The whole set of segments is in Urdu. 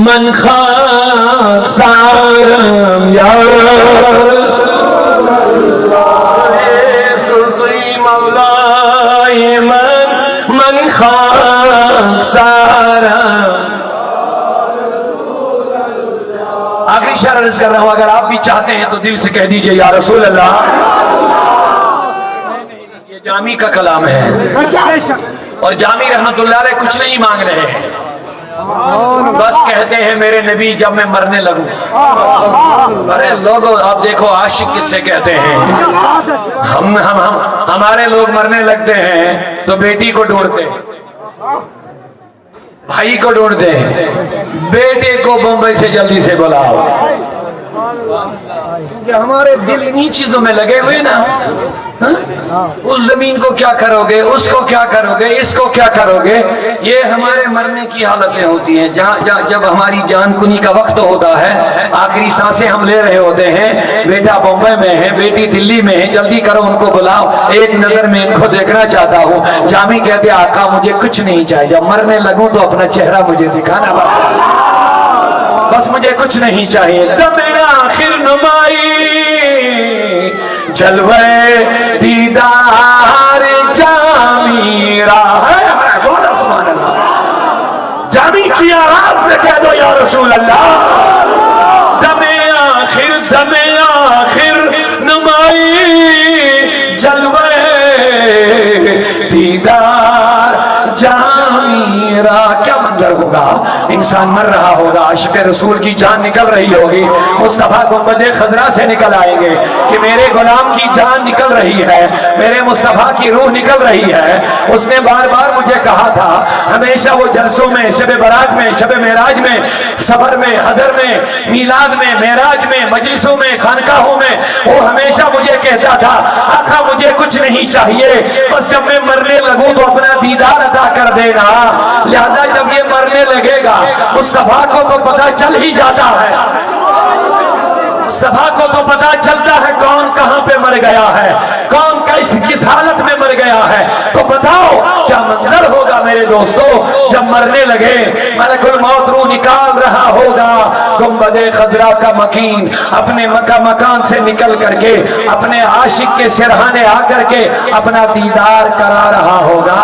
من خاک سارم یا رسول اللہ سلطی مولائی من خاک سارم. آخری اشارہ عرض کر رہا ہوں، اگر آپ بھی چاہتے ہیں تو دل سے کہہ دیجئے یا رسول اللہ. یہ جامی کا کلام ہے اور جامی رحمت اللہ علیہ کچھ نہیں مانگ رہے ہیں، بس کہتے ہیں میرے نبی جب میں مرنے لگوں. ارے لوگوں آپ دیکھو عاشق کس سے کہتے ہیں. ہمارے لوگ مرنے لگتے ہیں تو بیٹی کو ڈھونڈتے ہیں، بھائی کو ڈھونڈتے ہیں، بیٹے کو بمبئی سے جلدی سے بلاؤ. کیونکہ ہمارے دل انہی چیزوں میں لگے ہوئے نا. اس زمین کو کیا کرو گے، اس کو کیا کرو گے، اس کو کیا کرو گے. یہ ہمارے مرنے کی حالتیں ہوتی ہیں. جب ہماری جان کنی کا وقت ہوتا ہے، آخری سانسیں ہم لے رہے ہوتے ہیں، بیٹا بمبئی میں ہے، بیٹی دلی میں ہے، جلدی کرو ان کو بلاؤ، ایک نظر میں ان کو دیکھنا چاہتا ہوں. جامی کہتے آقا مجھے کچھ نہیں چاہیے، جب مرنے لگوں تو اپنا چہرہ مجھے دکھانا بس مجھے کچھ نہیں چاہیے. دم آخر نمائی جلوے دیدار جامی راہ. جامی کی آواز میں کہہ دو یا رسول اللہ. دم آخر نمائی جلوے دیدار جامی راہ. کیا منظر ہوگا، انسان مر رہا ہوگا، عاشق رسول کی جان نکل رہی ہوگی، مصطفیٰ گنبد خضرا سے نکل آئیں گے کہ میرے غلام کی جان نکل رہی ہے، میرے مصطفیٰ کی روح نکل رہی ہے. اس نے بار بار مجھے کہا تھا، ہمیشہ وہ جلسوں میں، شب برات میں، شب معراج میں، سفر میں، حضر میں، میلاد میں، معراج میں، مجلسوں میں، خانقاہوں میں، وہ ہمیشہ مجھے کہتا تھا آقا مجھے کچھ نہیں چاہیے، بس جب میں مرنے لگوں تو اپنا دیدار عطا کر دینا. لہذا جب یہ مرنے لگے گا مصطفیٰ کو تو پتہ چل ہی جاتا ہے، مصطفیٰ کو تو پتہ چلتا ہے کون کہاں پہ مر گیا ہے، کون کس حالت میں مر گیا ہے. تو بتاؤ کیا منظر ہوگا میرے دوستو جب مرنے لگے. ملک الموت روح نکال رہا ہوگا، گنبد خضرا کا مکین اپنے مکان سے نکل کر کے اپنے عاشق کے سرہانے آ کر کے اپنا دیدار کرا رہا ہوگا.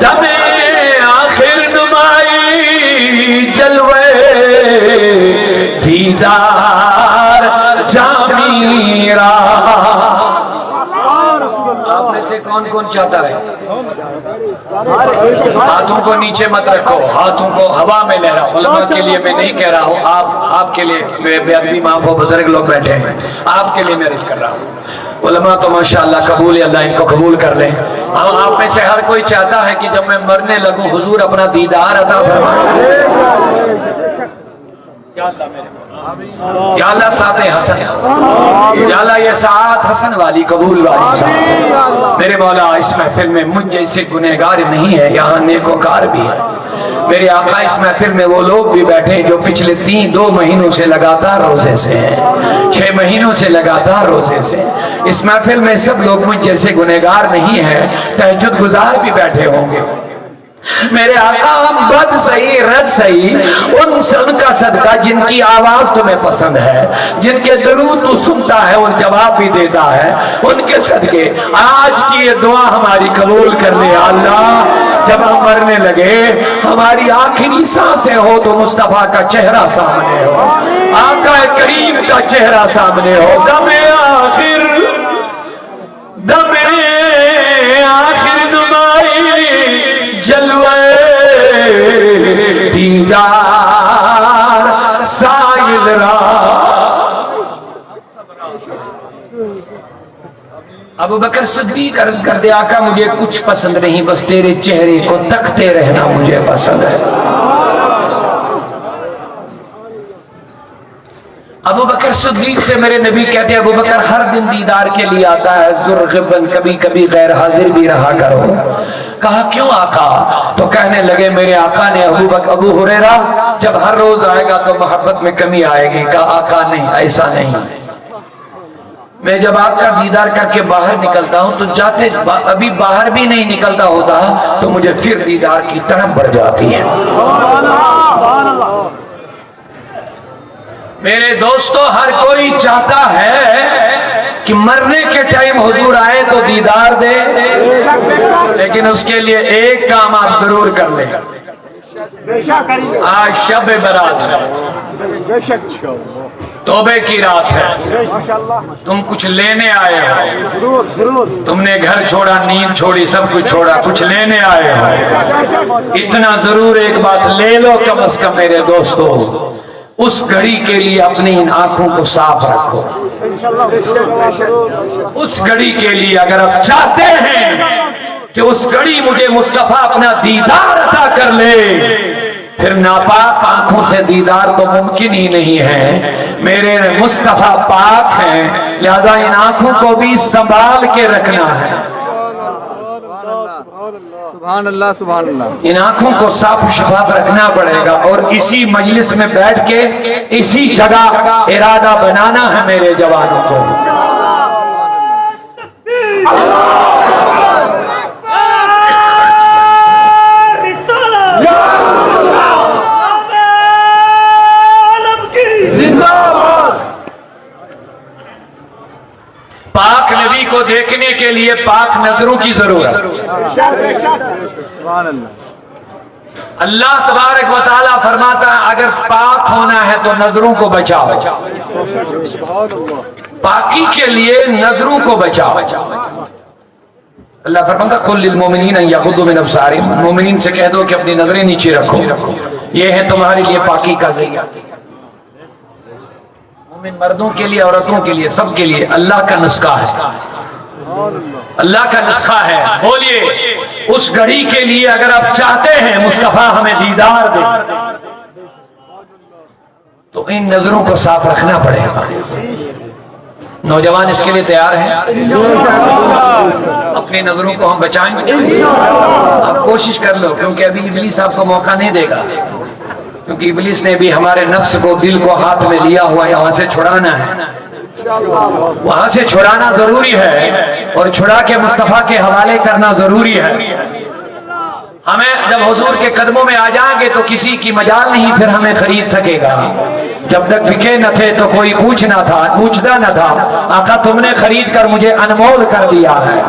دم آخر نمائی جلوے دیدار جامی راہ. آپ میں سے کون کون چاہتا ہے؟ ہاتھوں کو نیچے مت رکھو، ہاتھوں کو ہوا میں لہراؤ. علماء کے لیے میں نہیں کہہ رہا ہوں، آپ کے لیے بے ادبی معاف ہو، بزرگ لوگ بیٹھے ہیں، آپ کے لیے میں عرض کر رہا ہوں. علماء تو ماشاءاللہ قبول ہے، اللہ ان کو قبول کر لیں. آپ میں سے ہر کوئی چاہتا ہے کہ جب میں مرنے لگوں حضور اپنا دیدار عطا فرمائے. یا اللہ ساتھ حسن، یا اللہ یہ ساتھ حسن والی قبول والی ساتھ. میرے مولا اس محفل میں مجھ جیسے گنہگار نہیں ہے، یہاں نیکوکار بھی ہے. میرے آقا اس محفل میں وہ لوگ بھی بیٹھے ہیں جو پچھلے 2 مہینوں سے لگاتار روزے سے ہیں، 6 مہینوں سے لگاتار روزے سے. اس محفل میں سب لوگ مجھ جیسے گنہگار نہیں ہیں، تہجد گزار بھی بیٹھے ہوں گے. میرے آقا ہم بد صحیح رد صحیح ان کا صدقہ جن کی آواز تمہیں پسند ہے، جن کے درود تو سنتا ہے اور جواب بھی دیتا ہے، ان کے صدقے آج کی یہ دعا ہماری قبول کر لے. اللہ جب ہم مرنے لگے ہماری آخری سانسیں ہو تو مصطفیٰ کا چہرہ سامنے ہو، آقا کریم کا چہرہ سامنے ہو. دم آخر نمائی جلوے دیدار سائل راہ. ابو بکر صدیق عرض کر دے آقا مجھے کچھ پسند نہیں، بس تیرے چہرے کو تکتے رہنا مجھے پسند ہے. ابو بکر صدیق سے میرے نبی کہتے ہیں ابو بکر ہر دن دیدار کے لیے آتا ہے، ذرغبن کبھی کبھی غیر حاضر بھی رہا کرو. کہا کیوں آقا؟ تو کہنے لگے میرے آقا نے ابو ہریرہ جب ہر روز آئے گا تو محبت میں کمی آئے گی. کہا آقا نہیں، ایسا نہیں. میں جب آپ کا دیدار کر کے باہر نکلتا ہوں تو جاتے ابھی باہر بھی نہیں نکلتا ہوتا تو مجھے پھر دیدار کی طرف بڑھ جاتی ہے۔ میرے دوستو، ہر کوئی چاہتا ہے کہ مرنے کے ٹائم حضور آئے تو دیدار دے، لیکن اس کے لیے ایک کام آپ ضرور کر لیں۔ آج شب برات ہے، توبے کی رات ہے، تم کچھ لینے آئے ہو، تم نے گھر چھوڑا، نیند چھوڑی، سب کچھ چھوڑا، کچھ لینے آئے ہو۔ اتنا ضرور ایک بات لے لو کم از کم میرے دوستو، اس گھڑی کے لیے اپنی ان آنکھوں کو صاف رکھو۔ اس گھڑی کے لیے اگر آپ چاہتے ہیں کہ اس گھڑی مجھے مصطفیٰ اپنا دیدار عطا کر لے، پھر ناپاک آنکھوں سے دیدار تو ممکن ہی نہیں ہے۔ میرے مصطفیٰ پاک ہیں، لہذا ان آنکھوں کو بھی سنبھال کے رکھنا ہے۔ سبحان اللہ، سبحان اللہ۔ ان آنکھوں کو صاف شفاف رکھنا پڑے گا، اور اسی مجلس میں بیٹھ کے اسی جگہ ارادہ بنانا ہے میرے جوانوں کو۔ پاک نبی کو دیکھنے کے لیے پاک نظروں کی ضرورت۔ اللہ تبارک و تعالیٰ فرماتا ہے اگر پاک ہونا ہے تو نظروں کو بچاؤ۔ پاکی کے لیے نظروں کو بچاؤ۔ اللہ فرماتا ہے قل للمؤمنین ان یغضوا من ابصارہم، مومنین سے کہہ دو کہ اپنی نظریں نیچے رکھو، یہ ہے تمہارے لیے پاکی کا ذریعہ۔ مومن مردوں کے لیے، عورتوں کے لیے، سب کے لیے اللہ کا نسخہ ہے، اللہ کا نسخہ ہے۔ بولیے، اس گھڑی کے لیے اگر آپ چاہتے ہیں مصطفیٰ ہمیں دیدار دے تو ان نظروں کو صاف رکھنا پڑے گا۔ نوجوان اس کے لیے تیار ہیں؟ اپنی نظروں کو ہم بچائیں گے، آپ کوشش کر لو، کیونکہ ابھی ابلیس آپ کو موقع نہیں دے گا، کیونکہ ابلیس نے بھی ہمارے نفس کو، دل کو ہاتھ میں لیا ہوا ہے، وہاں سے چھڑانا ہے، وہاں سے چھڑانا ضروری ہے، اور چھڑا کے مصطفیٰ کے حوالے کرنا ضروری ہے۔ ہمیں جب حضور کے قدموں میں آ جائیں گے تو کسی کی مجال نہیں پھر ہمیں خرید سکے گا۔ جب تک بکے نہ تھے تو کوئی پوچھتا نہ تھا، آقا تم نے خرید کر مجھے انمول کر دیا ہے۔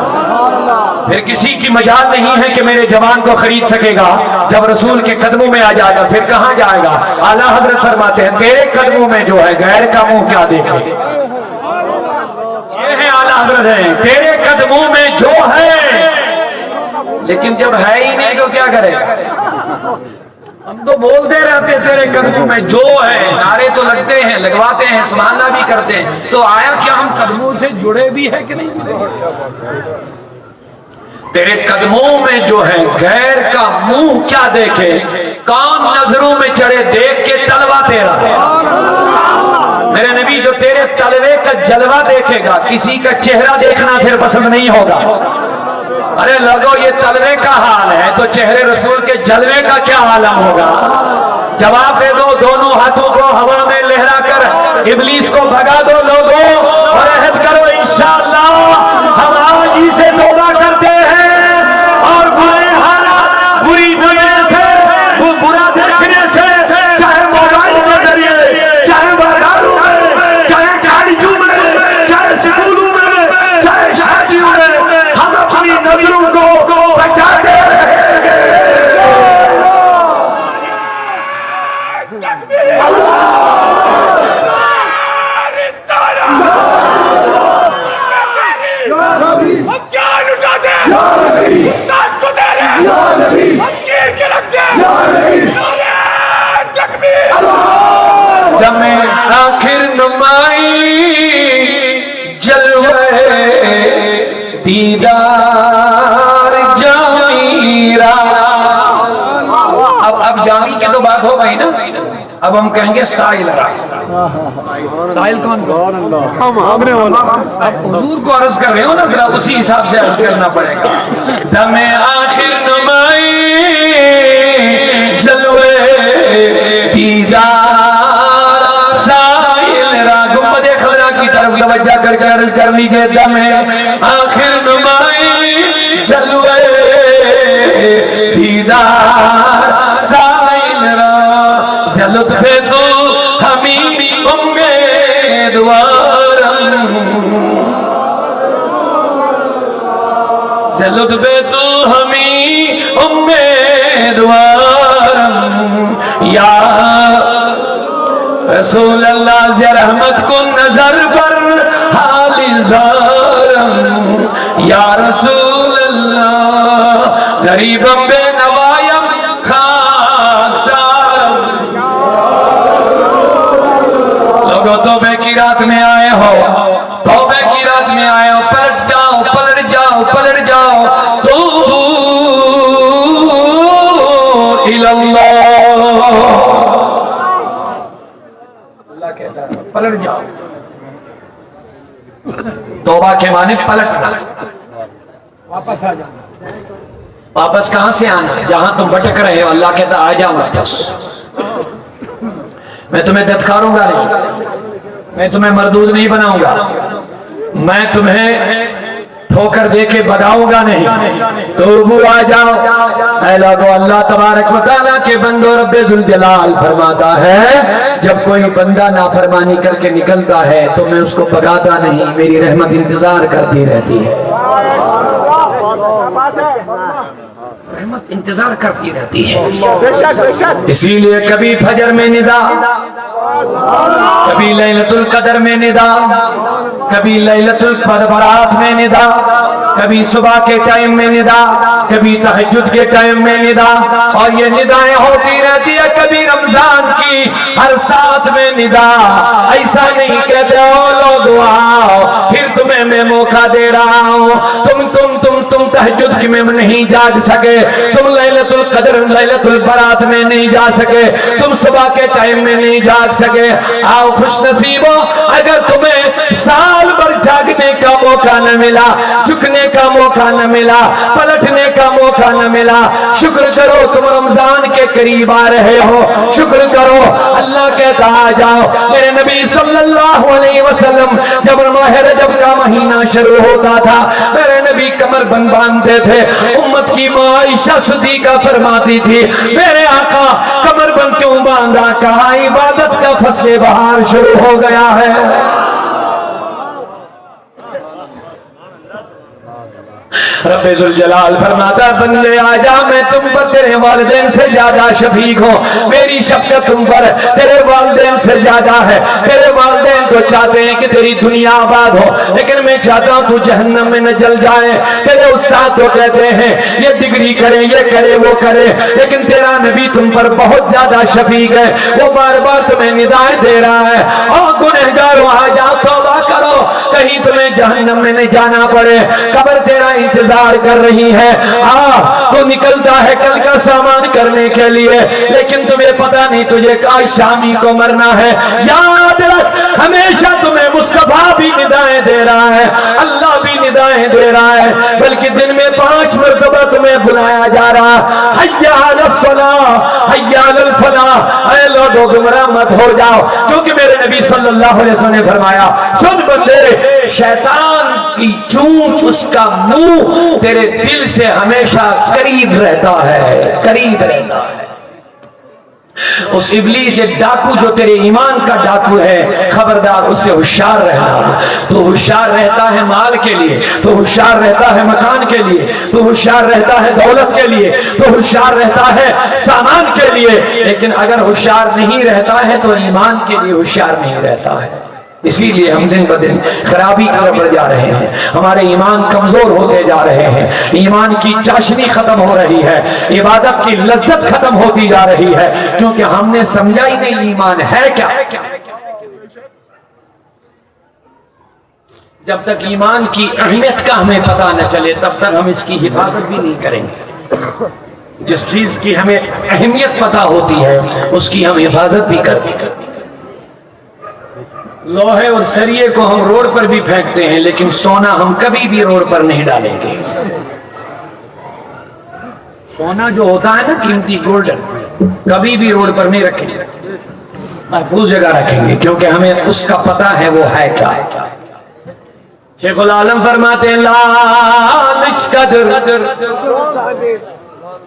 پھر کسی کی مجال نہیں ہے کہ میرے جوان کو خرید سکے گا۔ جب رسول کے قدموں میں آ جائے گا پھر کہاں جائے گا؟ اعلیٰ حضرت فرماتے ہیں تیرے قدموں میں جو ہے غیر کا منہ کیا دیکھے۔ یہ ہے اعلیٰ حضرت ہیں، تیرے قدموں میں جو ہے، لیکن جب ہے ہی نہیں تو کیا کرے گا؟ ہم تو بولتے رہتے تیرے قدموں میں جو ہے، نعرے تو لگتے ہیں، لگواتے ہیں، سبحان اللہ بھی کرتے ہیں، تو آیا کیا ہم قدموں سے جڑے بھی ہے کہ نہیں؟ تیرے قدموں میں جو ہے غیر کا منہ کیا دیکھے، کون نظروں میں چڑھے دیکھ کے تلوہ تیرا ہے۔ میرے نبی جو تیرے تلوے کا جلوہ دیکھے گا، کسی کا چہرہ دیکھنا پھر پسند نہیں ہوگا۔ ارے لوگو یہ تلوے کا حال ہے تو چہرے رسول کے جلوے کا کیا عالم ہوگا؟ جواب دے دو، دونوں ہاتھوں کو ہوا میں لہرا کر ابلیس کو بھگا دو لوگوں، اور عہد کرو انشاءاللہ ہم آج ہی سے توبہ کرتے ہیں، اور برے حالات، بری دنیا سے، برا دیکھنے سے، چاہے موبائل کے ذریعے، چاہے بازاروں میں، چاہے گاڑیوں میں، چاہے سکولوں میں، چاہے شادیوں میں، ہم اپنی نظروں کو بچاتے رہیں۔ دم آخر نمائی جلوے دیدار جامیرا۔ اب جامی کی تو بات ہو گئی نا، اب ہم کہیں گے سائل رہا۔ سائل کون؟ اب حضور کو عرض کر رہے ہو نا، ذرا اسی حساب سے عرض کرنا پڑے گا۔ دم آخر نمائی جلوے دیدار سائل را، گنبد خضرا کی طرف توجہ کر کے عرض کر لیجئے دم ہے آخر نمائی جلوے دیدار سائل را سے لطف تو ہمیں امیدوارم سے لطف تو ہمیں امیدوارم یا رسول اللہ سے رحمت کو نظر پر حال زارم یا رسول اللہ غریبم بے نوائم خاک سارم لوگوں توبے کی رات میں آئے ہو توبے کی رات میں آئے ہو پلٹ جاؤ پلٹ جاؤ پلٹ جاؤ توبو الاللہ پلٹ جاؤ توبہ کے معنی پلٹنا واپس آ جانا واپس کہاں سے آنا جہاں تم بھٹک رہے ہو اللہ کہتا آ جاؤ واپس میں تمہیں دھتکاروں گا نہیں میں تمہیں مردود نہیں بناؤں گا میں تمہیں ٹھوکر دے کے بڑھاؤں گا نہیں توبو آ جاؤ اے لوگو اللہ تبارک و تعالیٰ کے بندو رب ذوالجلال فرماتا ہے جب کوئی بندہ نافرمانی کر کے نکلتا ہے تو میں اس کو بھگاتا نہیں میری رحمت انتظار کرتی رہتی ہے رحمت انتظار کرتی رہتی ہے اسی لیے کبھی فجر میں ندا کبھی لیلۃ القدر میں ندا کبھی لیلۃ البرات میں ندا کبھی صبح کے ٹائم میں ندا کبھی تہجد کے ٹائم میں ندا اور یہ ندائیں ہوتی رہتی ہے کبھی رمضان کی ہر ساتھ میں ندا ایسا نہیں کہتے ہو لوگ آؤ پھر تمہیں میں موقع دے رہا ہوں تم تہجد کی میں نہیں جاگ سکے تم لیلۃ القدر لیلۃ البرات میں نہیں جا سکے تم صبح کے ٹائم میں نہیں جاگ سکے آؤ خوش نصیب ہو اگر تمہیں سال بھر جاگنے کا موقع نہ ملا جھکنے کا موقع نہ ملا پلٹنے کا موقع نہ ملا شکر کرو تم رمضان کے قریب آ رہے ہو شکر کرو اللہ کہتا آ جاؤ میرے نبی صلی اللہ علیہ وسلم جب ماہ رجب کا مہینہ شروع ہوتا تھا میرے نبی کمر بند باندھتے تھے امت کی ماں عائشہ صدیقہ فرماتی تھی میرے آقا کمر بند کیوں باندھا کہا عبادت کا فصل بہار شروع ہو گیا ہے رب ذوالجلال فرماتا بندے آجا میں تم پر تیرے والدین سے زیادہ شفیق ہوں میری شفقت تم پر تیرے والدین سے زیادہ ہے تیرے والدین تو چاہتے ہیں کہ تیری دنیا آباد ہو لیکن میں چاہتا ہوں تو جہنم میں نہ جل جائے تیرے استاد تو کہتے ہیں یہ ڈگری کرے یہ کرے وہ کرے لیکن تیرا نبی تم پر بہت زیادہ شفیق ہے وہ بار بار تمہیں ندائیں دے رہا ہے اور گنہگاروں آجا توبہ کرو کہیں تمہیں جہنم میں نہیں جانا پڑے قبر تیرا انتظار کر رہی ہے تو نکلتا ہے کل کا سامان کرنے کے لیے لیکن تمہیں پتا نہیں تجھے کاش شامی کو مرنا ہے یاد رکھ ہمیشہ تمہیں مصطفیٰ بھی ندائیں دے رہا ہے اللہ بھی ندائیں دے رہا ہے بلکہ دن میں 5 مرتبہ تمہیں بلایا جا رہا حی علی الصلاۃ حی علی الفلاح اے لوگوں گمراہ مت ہو جاؤ کیونکہ میرے نبی صلی اللہ علیہ وسلم نے فرمایا سن بندے شیطان کی چونچ اس کا منہ تیرے دل سے ہمیشہ قریب رہتا ہے قریب رہتا ہے اس ابلیس ڈاکو جو تیرے ایمان کا ڈاکو ہے خبردار اس سے ہوشیار رہنا تو ہوشیار رہتا ہے مال کے لیے تو ہوشیار رہتا ہے مکان کے لیے تو ہوشیار رہتا ہے دولت کے لیے تو ہوشیار رہتا ہے سامان کے لیے لیکن اگر ہوشیار نہیں رہتا ہے تو ایمان کے لیے ہوشیار نہیں رہتا ہے اسی لیے ہم دن بدن خرابی کی طرف بڑھ جا رہے ہیں ہمارے ایمان کمزور ہوتے جا رہے ہیں ایمان کی چاشنی ختم ہو رہی ہے عبادت کی لذت ختم ہوتی جا رہی ہے کیونکہ ہم نے سمجھا ہی نہیں ایمان ہے کیا جب تک ایمان کی اہمیت کا ہمیں پتہ نہ چلے تب تک ہم اس کی حفاظت بھی نہیں کریں گے جس چیز کی ہمیں اہمیت پتہ ہوتی ہے اس کی ہم حفاظت بھی کرتے ہیں لوہے اور سریے کو ہم روڈ پر بھی پھینکتے ہیں لیکن سونا ہم کبھی بھی روڈ پر نہیں ڈالیں گے سونا جو ہوتا ہے نا قیمتی گولڈن کبھی بھی روڈ پر نہیں رکھیں گے محفوظ جگہ رکھیں گے کیونکہ ہمیں اس کا پتہ ہے وہ ہے کیا شیخ العالم فرماتے ہیں لالچ کا در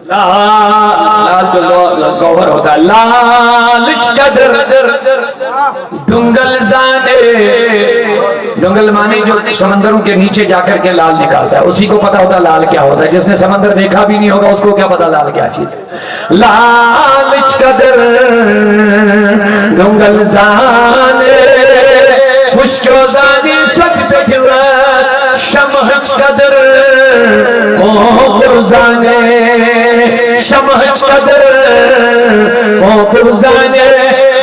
لال تو گوہر ہوتا ہے، لالچ کا در ڈنگل زانے، ڈنگل مانے جو سمندروں کے نیچے جا کر کے لال نکالتا ہے، اسی کو پتا ہوتا لال کیا ہوتا ہے، جس نے سمندر دیکھا بھی نہیں ہوگا اس کو کیا پتا لال کیا چیز ہے۔ لالچ کا در ڈنگل زانے پشکو زانی سک سکرات شمحچ قدر موقر زانے شمحچ قدر موقر زانے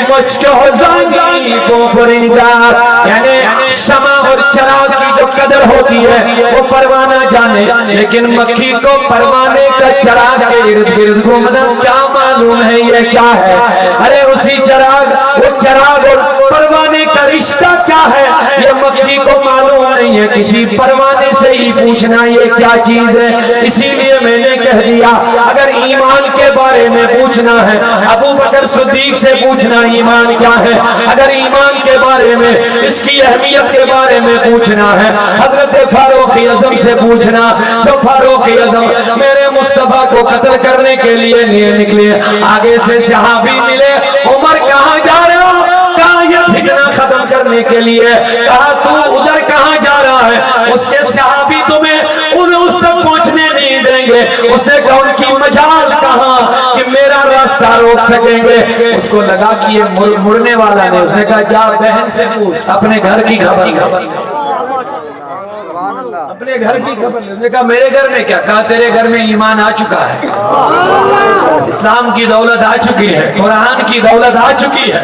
مچکو زانی پوپرنگار، یعنی شمع اور چراغ کی جو قدر ہوتی ہے وہ پروانہ جانے، لیکن مکھی کو پروانے کا چراغ کے ارد گرد گھومنا کیا معلوم ہے یہ کیا ہے؟ ارے اسی چراغ، وہ چراغ اور پروانے کا رشتہ کیا ہے یہ مکھی کو معلوم نہیں ہے، کسی پروانے سے ہی پوچھنا یہ کیا چیز ہے۔ اسی لیے میں نے کہہ دیا اگر ایمان کے بارے میں پوچھنا ہے ابو بکر صدیق سے پوچھنا ایمان کیا ہے، اگر ایمان کے بارے میں اس کی اہمیت کے بارے میں پوچھنا ہے حضرت فاروق اعظم سے پوچھنا، جو فاروق اعظم میرے مصطفیٰ کو قتل کرنے کے لیے نکلے، آگے سے صحابی ملے، عمر کہاں جا رہے ہو؟ کہا یہ فتنہ ختم کرنے کے لیے، کہا تو ادھر کہاں جا رہا ہے؟ اس کے صحابی تمہیں اس تک پہنچنے نہیں دیں گے، اس نے کہا ان کی مجال کہاں کہ میرا راستہ روک سکیں گے؟ اس کو لگا کہ یہ مڑنے والا نہیں، اس نے کہا جا بہن سے پوچھ اپنے گھر کی خبر، اپنے گھر کی خبر۔ اس نے کہا میرے گھر میں کیا؟ کہا تیرے گھر میں ایمان آ چکا ہے، اسلام کی دولت آ چکی ہے، قرآن کی دولت آ چکی ہے۔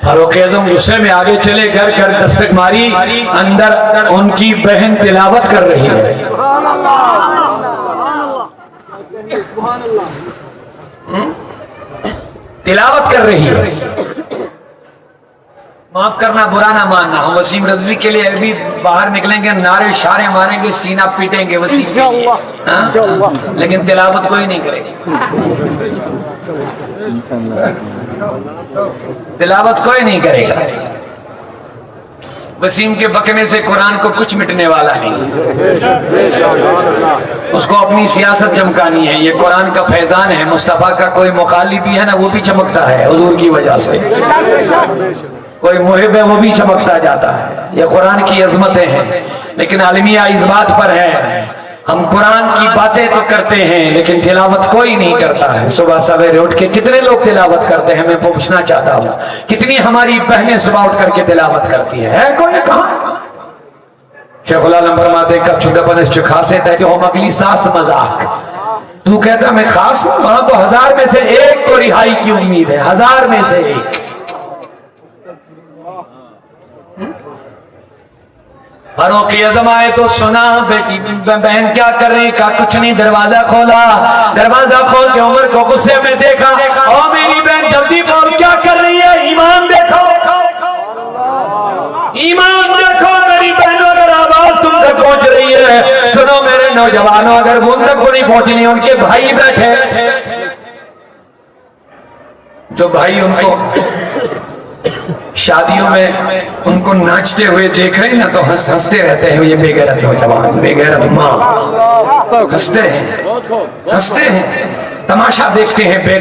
فاروق اعظم غصے میں آگے چلے، گھر گھر دستک ماری، اندر ان کی بہن تلاوت کر رہی ہے، تلاوت کر رہی ہے۔ معاف کرنا برا نہ ماننا، ہم وسیم رضوی کے لیے ابھی باہر نکلیں گے، نعرے شارے ماریں گے، سینہ پیٹیں گے وسیم کے لیے، لیکن تلاوت کوئی نہیں کرے گی، تلاوت کوئی نہیں کرے گا۔ وسیم کے بکنے سے قرآن کو کچھ مٹنے والا نہیں، اس کو اپنی سیاست چمکانی ہے، یہ قرآن کا فیضان ہے، مصطفیٰ کا کوئی مخالف بھی ہے نا وہ بھی چمکتا ہے حضور کی وجہ سے، کوئی محب ہے وہ بھی چمکتا جاتا ہے، یہ قرآن کی عظمتیں ہیں۔ لیکن عالمیہ اس بات پر ہے ہم قرآن کی باتیں تو کرتے ہیں لیکن تلاوت کوئی نہیں کرتا ہے۔ صبح سویرے اٹھ کے کتنے لوگ تلاوت کرتے ہیں؟ میں پوچھنا چاہتا ہوں کتنی ہماری بہنیں صبح اٹھ کر کے تلاوت کرتی ہے کوئی کہاں؟ شیخ العالم فرماتے کچھ گپنس چکھاسے تے جو ہم اگلی ساس مذاق، تو کہتا میں خاص ہوں، وہاں تو 1000 میں سے ایک کو رہائی کی امید ہے، 1000 میں سے ایک۔ فاروق اعظم آئے تو سنا بیٹی بہن کیا کر رہی، کہا کچھ نہیں، دروازہ کھولا، دروازہ کھول کے عمر کو غصے میں دیکھا، او میری بہن جلدی بول کیا کر رہی ہے، ایمان دیکھو، ایمان دیکھو میری بہنوں، اگر آواز تم تک پہنچ رہی ہے سنو میرے نوجوانوں، اگر وہ تک کو نہیں پہنچنی، ان کے بھائی بیٹھے، جو بھائی ان کو شادیوں میں ان کو ناچتے ہوئے دیکھ رہے ہیں نا تو ہنستے رہتے ہیں، یہ بے غیرت نوجوان، بے غیرت ماں، ہنستے ہیں، تماشا دیکھتے ہیں، بے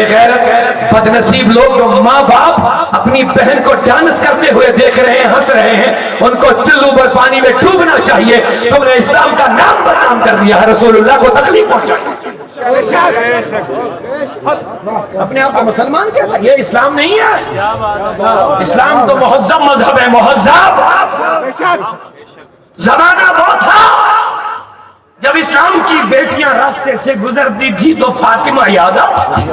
غیرت بد نصیب لوگ جو ماں باپ اپنی بہن کو ڈانس کرتے ہوئے دیکھ رہے ہیں، ہنس رہے ہیں، ان کو چلو بر پانی میں ڈوبنا چاہیے، تم نے اسلام کا نام بدنام کر دیا، رسول اللہ کو تکلیف پہنچائی، اپنے آپ کو مسلمان کہتا ہے، یہ اسلام نہیں ہے، اسلام تو مہذب مذہب ہے، مہذب زمانہ وہ تھا جب اسلام کی بیٹیاں راستے سے گزرتی تھی تو فاطمہ یاد آتی،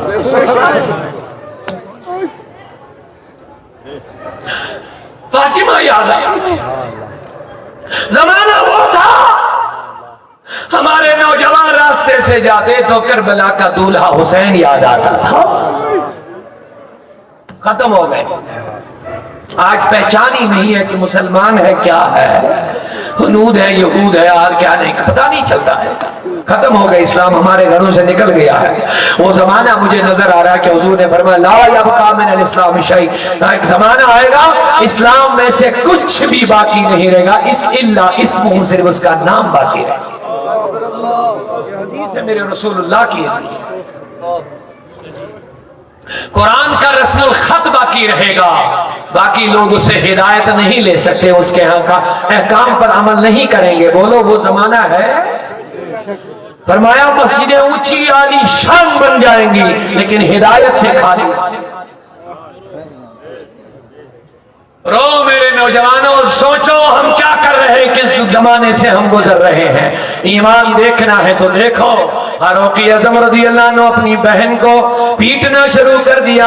فاطمہ یاد آتی، زمانہ وہ تھا ہمارے نوجوان راستے سے جاتے تو کربلا کا دولہا حسین یاد آتا تھا، ختم ہو گئے، آج پہچان ہی نہیں ہے کہ مسلمان ہے کیا ہے، ہنود ہے یہود ہے اور کیا نہیں، پتہ نہیں چلتا ہے۔ ختم ہو گیا، اسلام ہمارے گھروں سے نکل گیا ہے۔ وہ زمانہ مجھے نظر آ رہا ہے کہ حضور نے فرمایا لا یبقى من الاسلام شیء، ایک زمانہ آئے گا اسلام میں سے کچھ بھی باقی نہیں رہے گا الا اسمہ، صرف اس کا نام باقی رہے گا۔ یہ حدیث ہے میرے رسول اللہ کی حدیث ہے۔ قرآن کا رسم الخط باقی رہے گا، باقی لوگ اسے ہدایت نہیں لے سکتے، اس کے ہاں کا احکام پر عمل نہیں کریں گے۔ بولو وہ زمانہ ہے؟ فرمایا مسجدیں اونچی عالی شان بن جائیں گی لیکن ہدایت سے خالی۔ رو میرے نوجوانوں، سوچو ہم کیا کر رہے ہیں، کس زمانے سے ہم گزر رہے ہیں۔ ایمان دیکھنا ہے تو دیکھو، فاروق اعظم رضی اللہ عنہ اپنی بہن کو پیٹنا شروع کر دیا،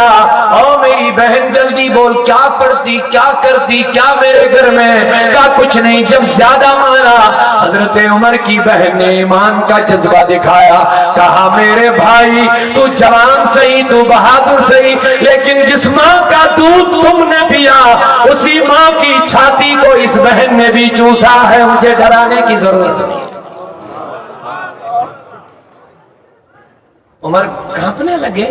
او میری بہن جلدی بول، کیا پڑھتی کیا کرتی کیا میرے گھر میں؟ کہا کچھ نہیں۔ جب زیادہ مانا، حضرت عمر کی بہن نے ایمان کا جذبہ دکھایا، کہا میرے بھائی تو جوان صحیح، تو بہادر صحیح، لیکن جس ماں کا دودھ تم نے پیا اسی ماں کی چھاتی کو اس بہن نے بھی چوسا ہے، مجھے ڈرانے کی ضرورت نہیں۔ عمر کانپنے لگے،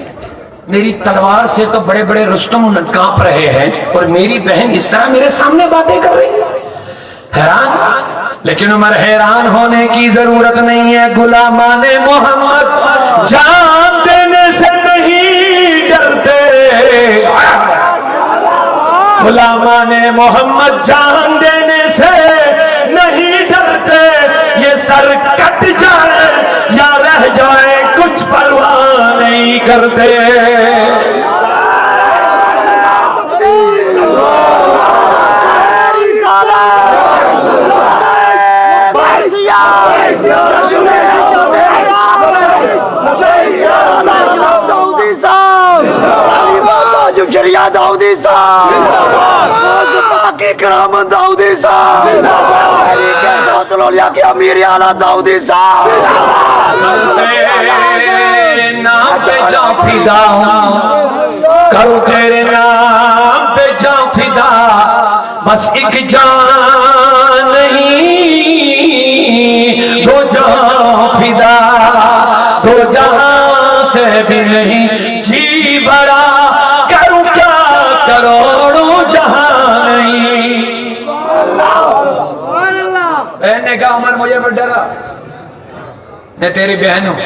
میری تلوار سے تو بڑے بڑے رستم کانپ رہے ہیں اور میری بہن اس طرح میرے سامنے باتیں کر رہی ہے، حیران۔ لیکن عمر حیران ہونے کی ضرورت نہیں ہے، غلامان محمد جان دینے سے نہیں ڈرتے، غلامان محمد جان دینے سے نہیں ڈرتے، یہ سر کٹ جائے یا رہ جائے کچھ پرواہ نہیں کرتے۔ شریعہ داؤدی صاحب، باقی کرام داؤدی صاحب، لولیا کے امیر اعلیٰ داؤدی صاحب، تیرے نام پہ جاں فدا، کرو تیرے نام پہ جاں فدا، بس ایک جان نہیں دو جہاں فدا، دو جہاں سے بھی نہیں جی بڑا، کروں کیا کروڑوں جہاں نہیں۔ بہن نے کہا عمر مجھے مت ڈرا، میں تیری بہن ہوں۔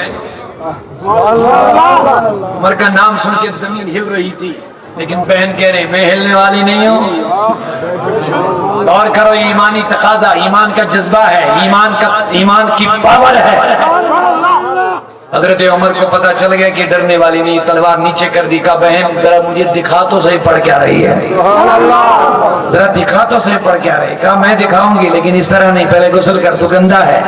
عمر کا نام سن کے زمین ہل رہی تھی، لیکن بہن کہہ رہے میں ہلنے والی نہیں ہوں۔ اور کرو، ایمانی تقاضا، ایمان کا جذبہ ہے، ایمان کی پاور ہے۔ حضرت عمر کو پتا چل گیا کہ ڈرنے والی نہیں، تلوار نیچے کر دی، کہا بہن ذرا مجھے دکھا تو صحیح پڑھ کیا رہی ہے، ذرا دکھا تو صحیح پڑھ کیا رہی ہے۔ کہا میں دکھاؤں گی لیکن اس طرح نہیں، پہلے غسل کر، تو گندہ ہے،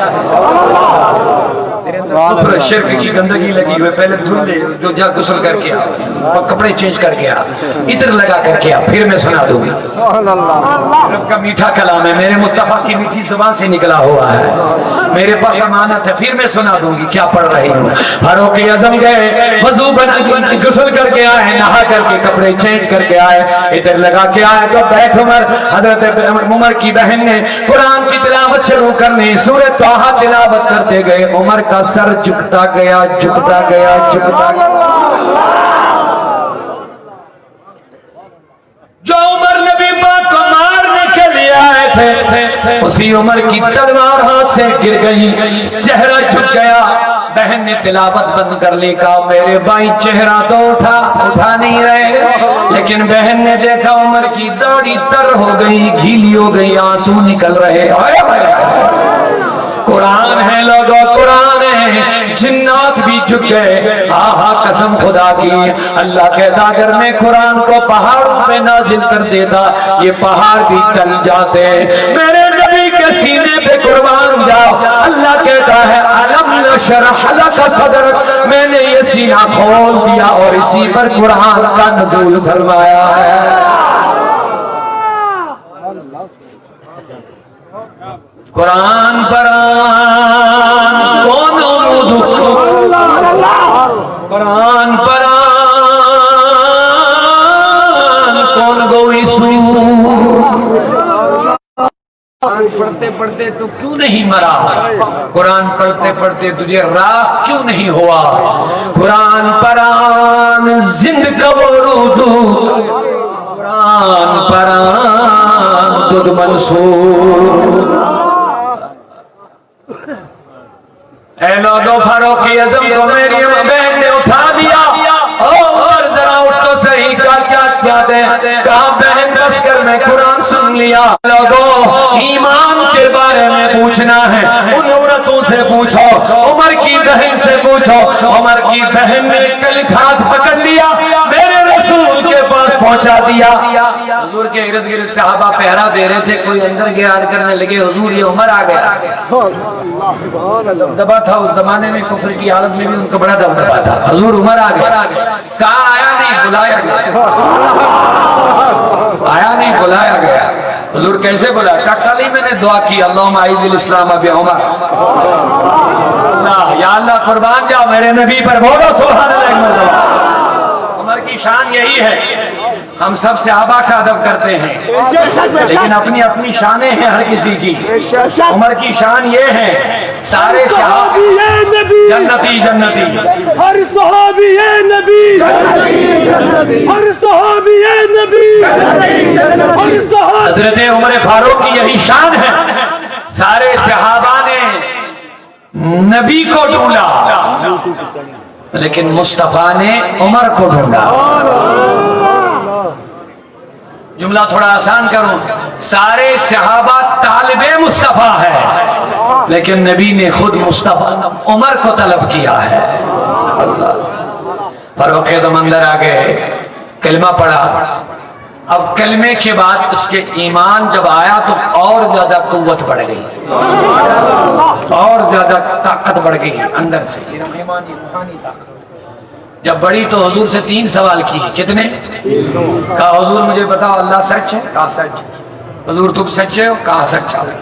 کفر شرک کی گندگی لگی ہوئے، پہلے دھل لے، جو جا غسل کر کے آ، کپڑے چینج کر کے آ، عطر لگا کر کے آ، پھر میں سنا دوں گی۔ رب کا میٹھا کلام ہے، میرے مصطفیٰ کی میٹھی زبان سے نکلا ہوا ہے، میرے پاس امانت ہے، پھر میں سنا دوں گی کیا پڑھ رہی ہوں۔ فاروق اعظم گئے، وضو بنا غسل کر کے آئے، نہا کر کے کپڑے چینج کر کے آئے، عطر لگا کے آئے تو بیٹھ عمر، حضرت عمر کی بہن نے قرآن کی تلاوت شروع کرنی، سورۃ طٰہٰ تلاوت کرتے گئے، عمر کا سر جھکتا گیا، جھکتا گیا، جھکتا گیا۔ جو عمر نبی پاک کو مارنے کے لیے آئے تھے، اسی عمر کی تلوار ہاتھ سے گر گئی، چہرہ جھک گیا۔ بہن نے تلاوت بند کر لی، کہا میرے بھائی چہرہ تو اٹھا نہیں رہے، لیکن بہن نے دیکھا عمر کی داڑھی تر ہو گئی، گیلی ہو گئی، آنسو نکل رہے۔ قرآن ہے لوگو، قرآن ہے، جنات بھی جھک گئے۔ آہا قسم خدا کی، اللہ کہتا اگر میں قرآن کو پہاڑوں پہ نازل کر دیتا یہ پہاڑ بھی ٹل جاتے، میرے نبی کے سینے پہ قربان جاؤ۔ اللہ کہتا ہے الم نشرح لک صدرک، میں نے یہ سینہ کھول دیا اور اسی پر قرآن کا نزول فرمایا ہے۔ قرآن پر کون قرآن پر کون گوئی سو قرآن پڑھتے پڑھتے تو کیوں نہیں مرا؟ قرآن پڑھتے پڑھتے تجھے راہ کیوں نہیں ہوا؟ قرآن پران زند کبرودو، قرآن پران دود منصور۔ اے لوگو فاروقی اعظم کو میری بہن نے اٹھا دیا، اور ذرا اٹھ تو صحیح کا کیا دے؟ کہا بہن بس کر میں قرآن سن لیا۔ لوگو ایمان کے بارے میں پوچھنا ہے ان عورتوں سے پوچھو، عمر کی بہن سے پوچھو۔ عمر کی بہن نے کلک ہاتھ پکڑ لیا، میرے رسول کے پاس پہنچا دیا۔ حضور کے ارد گرد صحابہ پہرا دے رہے تھے، کوئی اندر گیار کرنے لگے حضور یہ عمر آ گیا۔ دبا تھا اس زمانے میں، کفر کی حالت میں بھی ان کو بڑا دبدبا تھا۔ حضور عمر آ گیا، کہا آیا نہیں بلایا گیا، آیا نہیں بلایا گیا۔ حضور کیسے بلایا؟ کہا کل ہی میں نے دعا کی اللہم اعز الاسلام بعمر۔ اللہ یا اللہ قربان جاؤ میرے نبی پر، بولو سبحان اللہ۔ عمر کی شان یہی ہے، ہم سب صحابہ کا ادب کرتے ہیں لیکن اپنی اپنی شانیں ہیں ہر کسی کی۔ عمر کی شان یہ ہے سارے صحابہ جنتی جنتی، ہر صحابی نبی، ہر صحابی نبی، ہر صحابی۔ حضرت عمر فاروق کی یہی شان ہے، سارے صحابہ نے نبی کو ڈھونڈا لیکن مصطفیٰ نے عمر کو ڈھونڈا۔ جملہ تھوڑا آسان کروں، سارے صحابہ طالب مصطفیٰ ہے لیکن نبی نے خود مصطفیٰ عمر کو طلب کیا ہے۔ فاروق اعظم اندر آ گئے، کلمہ پڑھا۔ اب کلمے کے بعد اس کے ایمان جب آیا تو اور زیادہ قوت بڑھ گئی، اور زیادہ طاقت بڑھ گئی اندر سے، ایمانی روحانی طاقت جب بڑی تو حضور سے 3 سوال کی۔ کتنے؟ کہا حضور مجھے بتاؤ اللہ سچ ہے؟ کہا سچ ہے۔ حضور تم سچے ہو؟ کہا سچا ہے۔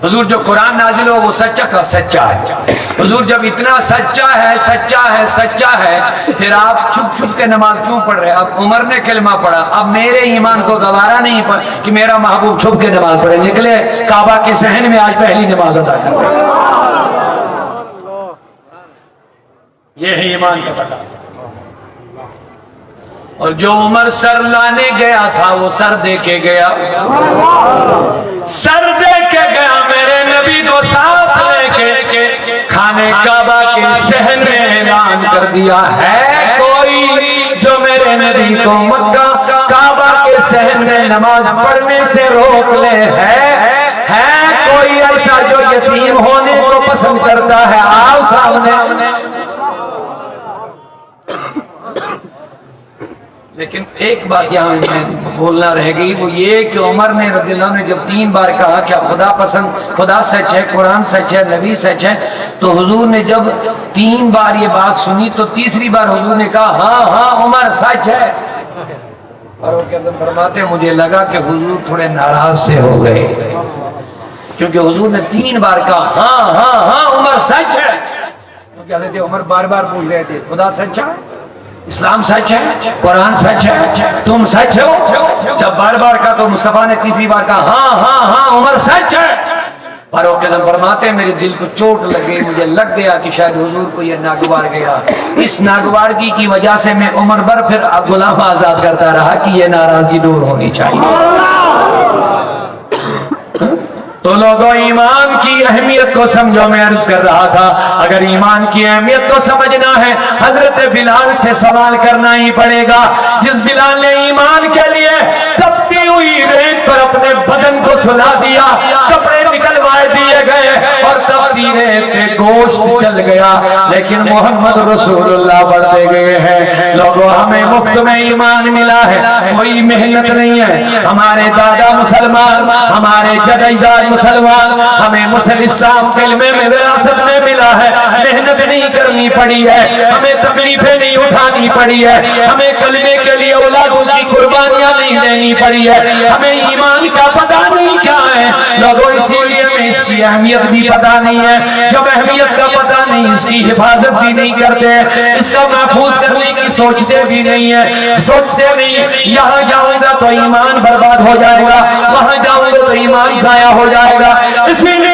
حضور جو قرآن نازل ہو وہ سچا؟ کہا سچا ہے۔ حضور جب اتنا سچا ہے سچا ہے سچا ہے پھر آپ چھپ چھپ کے نماز کیوں پڑھ رہے؟ اب عمر نے کلمہ پڑھا، اب میرے ایمان کو گوارا نہیں پڑھ کہ میرا محبوب چھپ کے نماز پڑھے، نکلے کعبہ کے صحن میں آج پہلی نماز ادا کر رہے۔ یہ ہے ایمان کا پتہ۔ اور جو عمر سر لانے گیا تھا وہ سر دے کے گیا، سر دے کے گیا میرے نبی کو ساتھ لے کے کھانے کعبہ کے صحن میں اعلان کر دیا ہے کوئی جو میرے نبی کو مکہ کعبہ کے صحن میں نماز پڑھنے سے روک لے؟ ہے کوئی ایسا جو یتیم ہونے کو پسند کرتا ہے؟ آؤ سامنے۔ لیکن ایک بات یہاں میں بولنا رہ گئی، وہ یہ کہ عمر نے رضی اللہ عنہ نے جب 3 بار کہا کیا خدا پسند، خدا سچ ہے، قرآن سچ ہے، نبی سچ ہے، تو حضور نے جب 3 بار یہ بات سنی تو تیسری بار حضور نے کہا ہاں ہاں عمر سچ ہے۔ اور وہ کہتے فرماتے مجھے لگا کہ حضور تھوڑے ناراض سے ہو گئے کیونکہ حضور نے 3 بار کہا ہاں ہاں ہاں عمر سچ ہے۔ کیونکہ حضرت عمر بار بار پوچھ رہے تھے خدا سچ ہے، اسلام سچ ہے، قرآن سچ ہے، تم سچ ہو؟ جب بار بار کہا تو مصطفیٰ نے تیسری بار کہا ہاں ہاں ہاں عمر سچ ہے۔ فاروق اعظم فرماتے ہیں میرے دل کو چوٹ لگ گئی، مجھے لگ گیا کہ شاید حضور کو یہ ناگوار گیا، اس ناگوارگی کی وجہ سے میں عمر بھر پھر غلام آزاد کرتا رہا کہ یہ ناراضگی دور ہونی چاہیے۔ تو لوگوں ایمان کی اہمیت کو سمجھو، میں عرض کر رہا تھا اگر ایمان کی اہمیت کو سمجھنا ہے حضرت بلال سے سوال کرنا ہی پڑے گا، جس بلال نے ایمان کے لیے تپتی ہوئی ریت پر اپنے بدن کو سلا دیا، کپڑے نکلوائے دیے گئے اور تپتی ریت پہ گوشت جل گیا، لیکن محمد رسول اللہ بڑھتے گئے ہیں۔ لوگوں ہمیں مفت میں ایمان ملا ہے، کوئی محنت نہیں ہے، ہمارے دادا مسلمان، ہمارے جدیدار مسلمان، ہمیں اسلام کلمے میں وراثت میں ملا ہے، محنت نہیں کرنی پڑی ہے، ہمیں تکلیفیں نہیں اٹھانی پڑی ہے، ہمیں کلمے کے لیے اولادوں کی قربانیاں نہیں دینی پڑی ہے، ہمیں ایمان کا پتہ نہیں کیا ہے۔ لوگوں اسی لیے میں اس کی اہمیت بھی پتہ نہیں ہے، جب اہمیت کا پتہ نہیں نہیں، اس کی حفاظت بھی نہیں کرتے، اس کا محفوظ کرنے کی سوچتے بھی نہیں ہے، سوچتے نہیں یہاں جاؤں گا تو ایمان برباد ہو جائے گا، وہاں جاؤں گا تو ایمان ضائع ہو جائے گا، اسی لیے